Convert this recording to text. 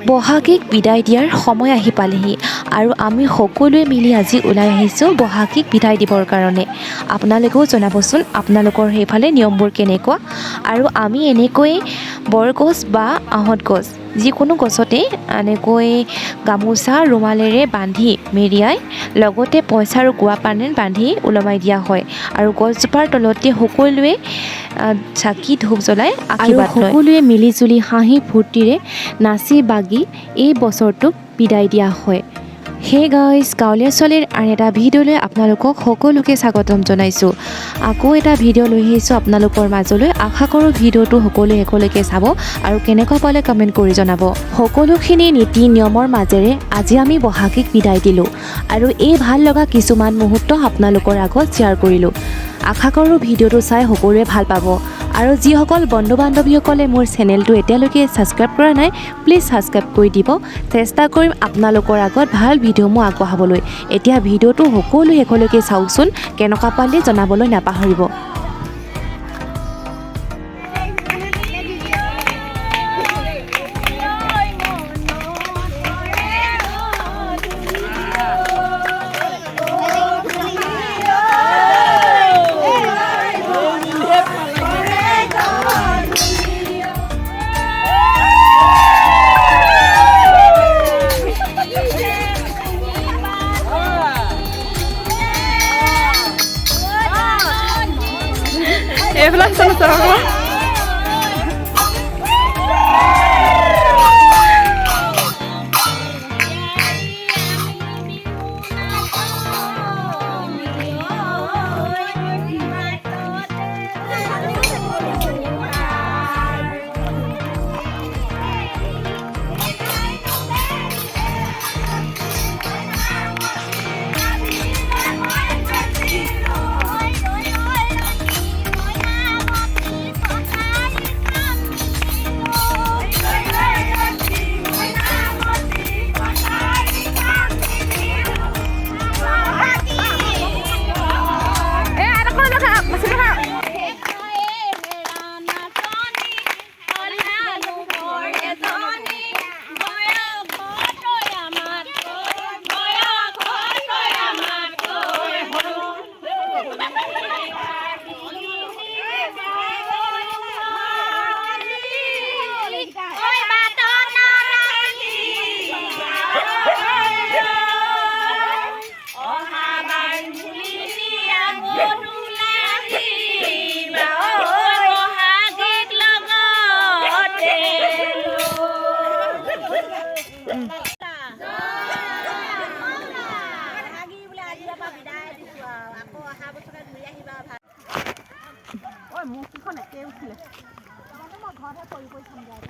বহাগীক বিদায় দিয়াৰ সময় আহি পালেহি আৰু আমি সকলোৱে মিলি আজি ওলাই আহিছোঁ বহাগীক বিদায় দিবৰ কাৰণে। আপোনালোকেও জনাবচোন আপোনালোকৰ সেইফালে নিয়মবোৰ কেনেকুৱা। আৰু আমি এনেকৈ বৰগছ বা আহঁত গছ যিকোনো গছতেই এনেকৈ গামোচা ৰুমালেৰে বান্ধি মেৰিয়াই লগতে পইচা আৰু গুৱা পানেৰে বান্ধি ওলমাই দিয়া হয় আৰু গছজোপাৰ তলতে সকলোৱে চাকি ধূপ জ্বলাই আশীৰ্বাদ লয়। সকলোৱে মিলি জুলি হাঁহি ফূৰ্তিৰে নাচি বাগি এই বছৰটোক বিদায় দিয়া হয়। হে গাইজ, গাঁৱলীয়া ছোৱালীৰ আন এটা ভিডিঅ'লৈ আপোনালোকক সকলোকে স্বাগতম জনাইছোঁ। আকৌ এটা ভিডিঅ' লৈ আহিছোঁ আপোনালোকৰ মাজলৈ। আশা কৰোঁ ভিডিঅ'টো সকলোৱে একেলগে চাব আৰু কেনেকুৱা পালে কমেণ্ট কৰি জনাব। সকলোখিনি নীতি নিয়মৰ মাজেৰে আজি আমি বহাগীক বিদায় দিলোঁ আৰু এই ভাল লগা কিছুমান মুহূৰ্ত আপোনালোকৰ আগত শ্বেয়াৰ কৰিলোঁ। আশা কৰোঁ ভিডিঅ'টো চাই সকলোৱে ভাল পাব আৰু যিসকল বন্ধু বান্ধৱীসকলে মোৰ চেনেলটো এতিয়ালৈকে ছাবস্ক্ৰাইব কৰা নাই প্লিজ ছাবস্ক্ৰাইব কৰি দিব। চেষ্টা কৰিম আপোনালোকৰ আগত ভাল ভিডিঅ' মই আগবঢ়াবলৈ। এতিয়া ভিডিঅ'টো সকলোৱে একেলগে চাওকচোন, কেনেকুৱা পালে জনাবলৈ নাপাহৰিব। এইবিলাক চলিছে আকৌ ঘৰতে পৰি পৰি খাম যায়।